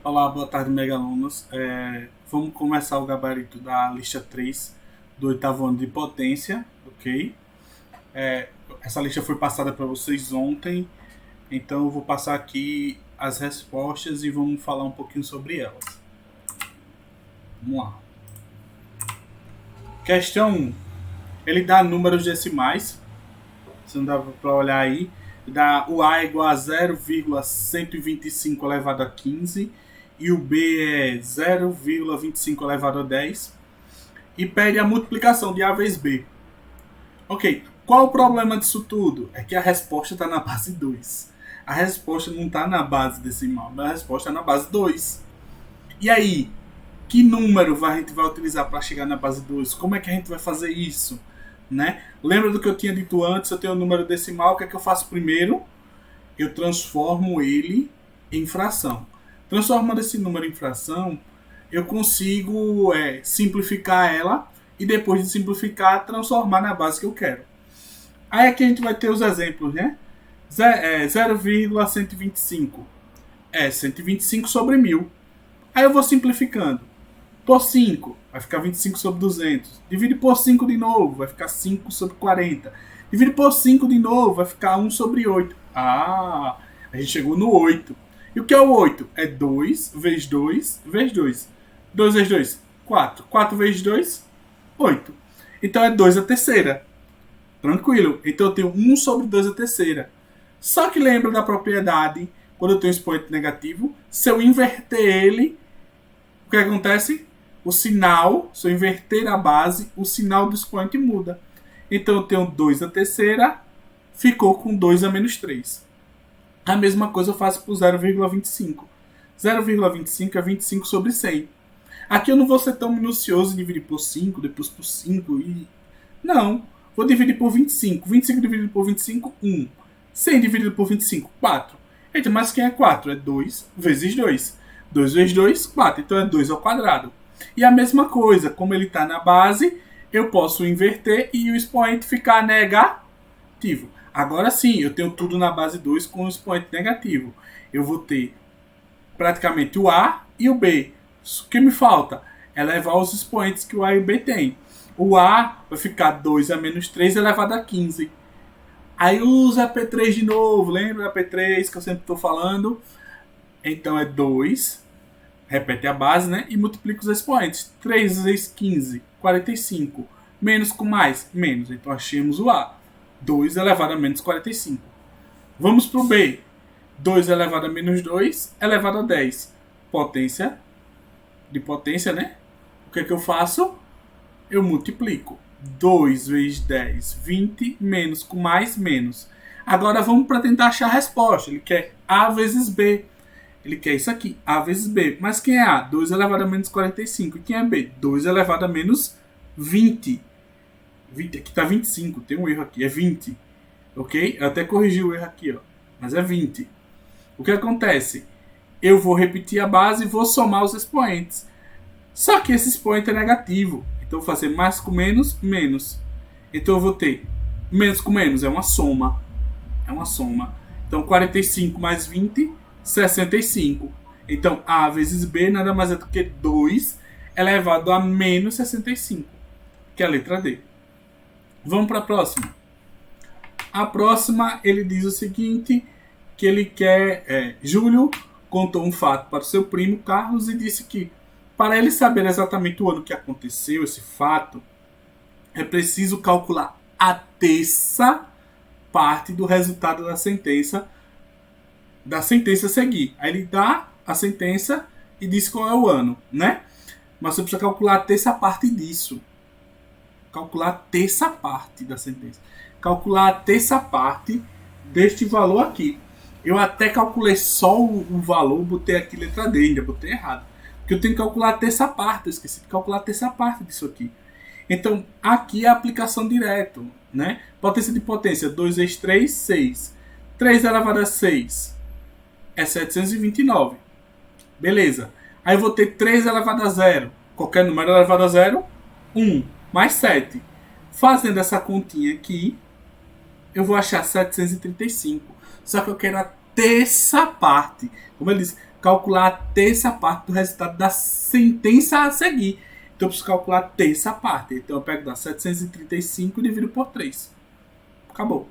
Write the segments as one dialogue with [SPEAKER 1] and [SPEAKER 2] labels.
[SPEAKER 1] Olá, boa tarde, mega alunos. Vamos começar o gabarito da lista 3 do oitavo ano de potência, ok? Essa lista foi passada para vocês ontem, então eu vou passar aqui as respostas e vamos falar um pouquinho sobre elas. Vamos lá. Questão 1. Ele dá números decimais, se não dá para olhar aí, dá o A igual a 0,125 elevado a 15 e o B é 0,25 elevado a 10 e pede a multiplicação de A vezes B. Ok, qual o problema disso tudo? É que a resposta está na base 2. A resposta não está na base decimal, mas a resposta está na base 2. E aí, que número a gente vai utilizar para chegar na base 2? Como é que a gente vai fazer isso? Né? Lembra do que eu tinha dito antes? Eu tenho o número decimal, o que é que eu faço primeiro? Eu transformo ele em fração. Transformando esse número em fração, eu consigo simplificar ela e depois de simplificar, transformar na base que eu quero. Aí aqui a gente vai ter os exemplos, né? 0,125 é 125 sobre 1000. Aí eu vou simplificando. Por 5, vai ficar 25 sobre 200. Divide por 5 de novo, vai ficar 5 sobre 40. Divide por 5 de novo, vai ficar 1 sobre 8. A gente chegou no 8. E o que é o 8? É 2 vezes 2 vezes 2. 2 vezes 2, 4. 4 vezes 2, 8. Então é 2 a terceira. Tranquilo. Então eu tenho 1 sobre 2 a terceira. Só que lembra da propriedade, quando eu tenho expoente negativo, se eu inverter ele, o que acontece? O sinal, se eu inverter a base, o sinal do expoente muda. Então eu tenho 2 a terceira, ficou com 2 a menos 3. A mesma coisa eu faço para o 0,25. 0,25 é 25 sobre 100. Aqui eu não vou ser tão minucioso e dividir por 5, depois por 5 e... Não, vou dividir por 25. 25 dividido por 25, 1. 100 dividido por 25, 4. Eita, mas quem é 4? É 2 vezes 2. 2 vezes 2, 4. Então é 2 ao quadrado. E a mesma coisa, como ele está na base, eu posso inverter e o expoente ficar negativo. Agora sim, eu tenho tudo na base 2 com o expoente negativo. Eu vou ter praticamente o A e o B. O que me falta é levar os expoentes que o A e o B têm. O A vai ficar 2 a menos 3 elevado a 15. Aí usa P3 de novo, lembra da P3 que eu sempre estou falando? Então é 2, repete a base, né? E multiplica os expoentes. 3 vezes 15, 45. Menos com mais, menos. Então achamos o A. 2 elevado a menos 45. Vamos para o B. 2 elevado a menos 2 elevado a 10. Potência de potência, né? O que é que eu faço? Eu multiplico. 2 vezes 10, 20, menos com mais, menos. Agora vamos para tentar achar a resposta. Ele quer A vezes B. Ele quer isso aqui, A vezes B. Mas quem é A? 2 elevado a menos 45. E quem é B? 2 elevado a menos 20. 20 aqui está 25, tem um erro aqui, é 20. Ok? Eu até corrigi o erro aqui, ó. Mas é 20. O que acontece? Eu vou repetir a base e vou somar os expoentes. Só que esse expoente é negativo. Então eu vou fazer mais com menos, menos. Então eu vou ter menos com menos, é uma soma. É uma soma. Então 45 mais 20, 65. Então A vezes B nada mais é do que 2 elevado a menos 65. Que é a letra D. Vamos para a próxima. A próxima ele diz o seguinte, que ele quer... Júlio contou um fato para o seu primo Carlos e disse que para ele saber exatamente o ano que aconteceu esse fato, é preciso calcular a terça parte do resultado da sentença a seguir. Aí ele dá a sentença e diz qual é o ano, né? Mas você precisa calcular a terça parte disso. Calcular a terça parte da sentença. Calcular a terça parte deste valor aqui. Eu até calculei só o valor, botei aqui letra D, ainda botei errado. Porque eu tenho que calcular a terça parte, eu esqueci de calcular a terça parte disso aqui. Então, aqui é a aplicação direto, né? Potência de potência, 2 vezes 3, 6. 3 elevado a 6 é 729. Beleza. Aí eu vou ter 3 elevado a 0. Qualquer número elevado a 0, 1. Mais 7. Fazendo essa continha aqui, eu vou achar 735. Só que eu quero a terça parte. Como ele diz, calcular a terça parte do resultado da sentença a seguir. Então eu preciso calcular a terça parte. Então eu pego da 735 e divido por 3. Acabou.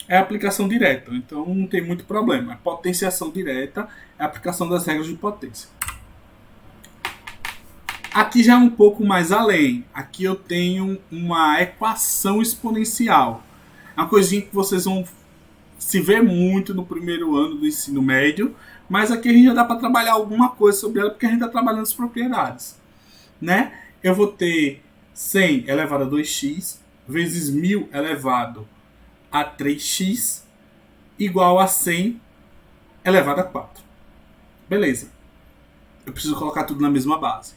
[SPEAKER 1] É aplicação direta, então não tem muito problema. A potenciação direta é a aplicação das regras de potência. Aqui já é um pouco mais além. Aqui eu tenho uma equação exponencial. É uma coisinha que vocês vão se ver muito no primeiro ano do ensino médio, mas aqui a gente já dá para trabalhar alguma coisa sobre ela, porque a gente está trabalhando as propriedades. Né? Eu vou ter 100 elevado a 2x vezes 1000 elevado a 3x igual a 100 elevado a 4. Beleza. Eu preciso colocar tudo na mesma base.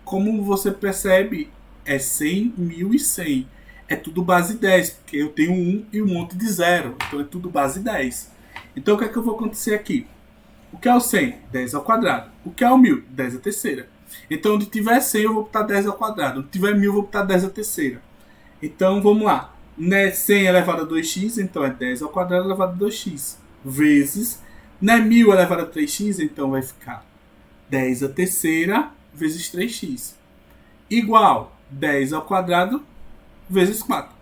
[SPEAKER 1] Como você percebe, é 100, 1000 e 100. É tudo base 10, porque eu tenho 1 e um monte de 0. Então é tudo base 10. Então o que é que eu vou acontecer aqui? O que é o 100? 10 ao quadrado. O que é o 1000? 10 à terceira. Então onde tiver 100 eu vou botar 10 ao quadrado. Onde tiver 1000 eu vou botar 10 à terceira. Então vamos lá. 100 elevado a 2x, então é 10 ao quadrado elevado a 2x. Vezes, 1000 elevado a 3x, então vai ficar 10 à terceira vezes 3x. Igual 10 ao quadrado vezes 4.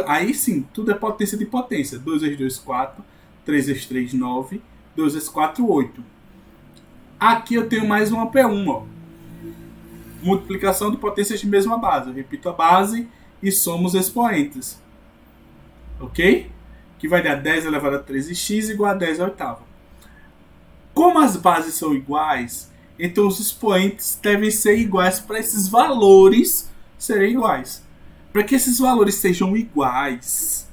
[SPEAKER 1] Aí sim, tudo é potência de potência. 2 vezes 2, 4. 3 vezes 3, 9. 2 vezes 4, 8. Aqui eu tenho mais uma P1. Ó. Multiplicação de potências de mesma base. Eu repito a base e somos expoentes. Ok? Que vai dar 10 elevado a 13x igual a 10 à oitava. Como as bases são iguais, então os expoentes devem ser iguais para esses valores serem iguais. Para que esses valores sejam iguais,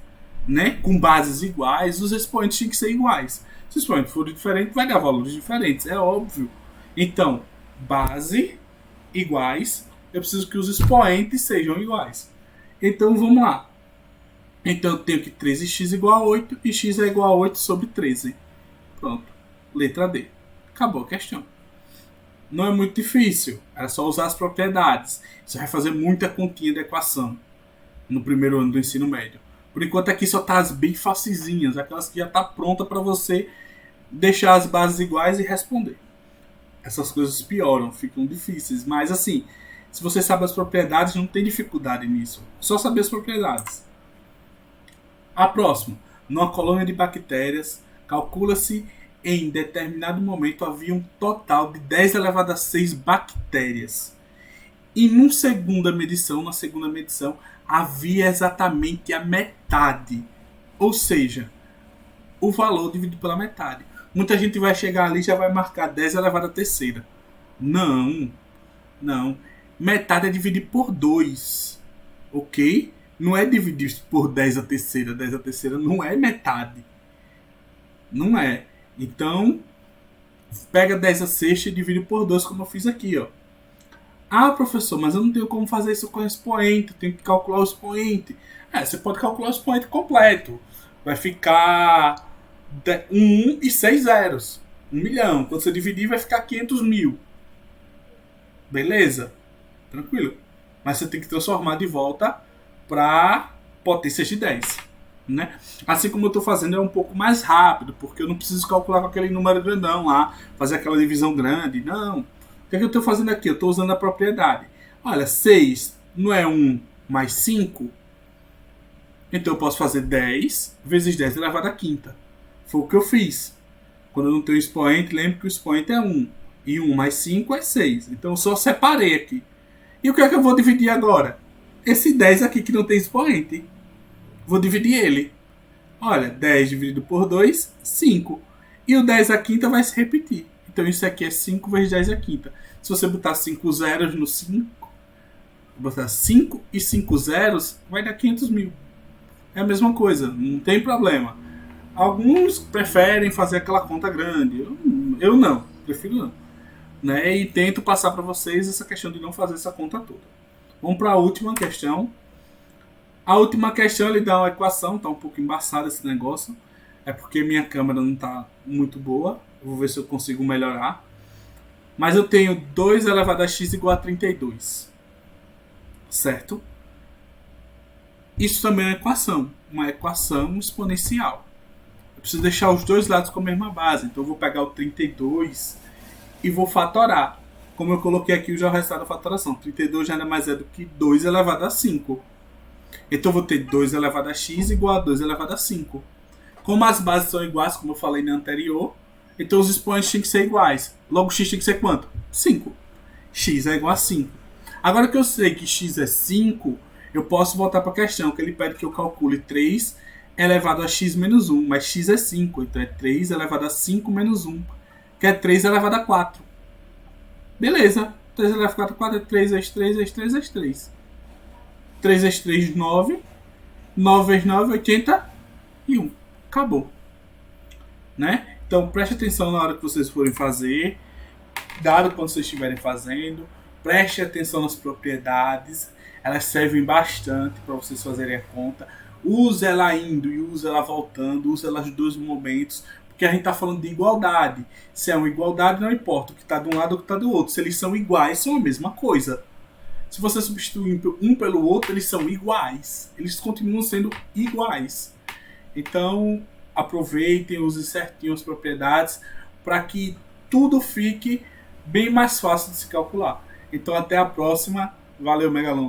[SPEAKER 1] né, com bases iguais, os expoentes têm que ser iguais. Se os expoentes forem diferentes, vai dar valores diferentes, é óbvio. Então, base iguais, eu preciso que os expoentes sejam iguais. Então, vamos lá. Então, eu tenho que 13x igual a 8 e x é igual a 8 sobre 13. Pronto. Letra D. Acabou a questão. Não é muito difícil. É só usar as propriedades. Você vai fazer muita continha de equação no primeiro ano do ensino médio. Por enquanto, aqui só tá as bem facezinhas. Aquelas que já tá pronta para você deixar as bases iguais e responder. Essas coisas pioram, ficam difíceis. Mas, assim, se você sabe as propriedades, não tem dificuldade nisso. Só saber as propriedades. A próxima. Numa colônia de bactérias, calcula-se em determinado momento havia um total de 10 elevado a 6 bactérias. E na segunda medição, havia exatamente a metade. Ou seja, o valor dividido pela metade. Muita gente vai chegar ali e já vai marcar 10 elevado a terceira. Não. Metade é dividir por 2. Ok? Não é dividir por 10 a terceira. 10 a terceira não é metade. Não é. Então, pega 10 a sexta e divide por 2, como eu fiz aqui. Ó. Ah, professor, mas eu não tenho como fazer isso com o expoente. Tenho que calcular o expoente. Você pode calcular o expoente completo. Vai ficar 1 e 6 zeros. 1 milhão. Quando você dividir, vai ficar 500 mil. Beleza? Tranquilo. Mas você tem que transformar de volta para potências de 10. Né? Assim como eu estou fazendo é um pouco mais rápido, porque eu não preciso calcular com aquele número grandão lá, fazer aquela divisão grande. Não. O que é que eu estou fazendo aqui? Eu estou usando a propriedade. Olha, 6 não é 1 mais 5? Então eu posso fazer 10 vezes 10 elevado à quinta. Foi o que eu fiz. Quando eu não tenho expoente, lembre que o expoente é 1. E 1 mais 5 é 6. Então eu só separei aqui. E o que é que eu vou dividir agora? Esse 10 aqui que não tem expoente. Vou dividir ele. Olha, 10 dividido por 2, 5. E o 10 à quinta vai se repetir. Então isso aqui é 5 vezes 10 à quinta. Se você botar 5 zeros no 5, botar 5 e 5 zeros, vai dar 500 mil. É a mesma coisa, não tem problema. Alguns preferem fazer aquela conta grande. Eu não, prefiro não. Né? E tento passar para vocês essa questão de não fazer essa conta toda. Vamos para a última questão. A última questão ele dá uma equação, está um pouco embaçado esse negócio. É porque minha câmera não está muito boa. Eu vou ver se eu consigo melhorar. Mas eu tenho 2 elevado a x igual a 32. Certo? Isso também é uma equação exponencial. Eu preciso deixar os dois lados com a mesma base. Então eu vou pegar o 32 e vou fatorar. Como eu coloquei aqui já o resultado da fatoração. 32 nada mais é do que 2 elevado a 5. Então eu vou ter 2 elevado a x igual a 2 elevado a 5. Como as bases são iguais, como eu falei na anterior, então os expoentes têm que ser iguais. Logo x tem que ser quanto? 5. X é igual a 5. Agora que eu sei que x é 5, eu posso voltar para a questão, que ele pede que eu calcule 3 elevado a x menos 1. Mas x é 5, então é 3 elevado a 5 menos 1, que é 3 elevado a 4. Beleza. 3 elevado a 4 é 3 vezes 3 vezes 3 vezes 3. 3 vezes 3, 9. 9 vezes 9, 81. Acabou. Né? Então preste atenção na hora que vocês forem fazer. Dado quando vocês estiverem fazendo. Preste atenção nas propriedades. Elas servem bastante para vocês fazerem a conta. Use ela indo e use ela voltando. Use ela nos dois momentos. Porque a gente está falando de igualdade. Se é uma igualdade, não importa o que está de um lado ou o que está do outro. Se eles são iguais, são a mesma coisa. Se você substituir um pelo outro, eles são iguais. Eles continuam sendo iguais. Então, aproveitem, use certinho as propriedades para que tudo fique bem mais fácil de se calcular. Então, até a próxima. Valeu, Megaluno.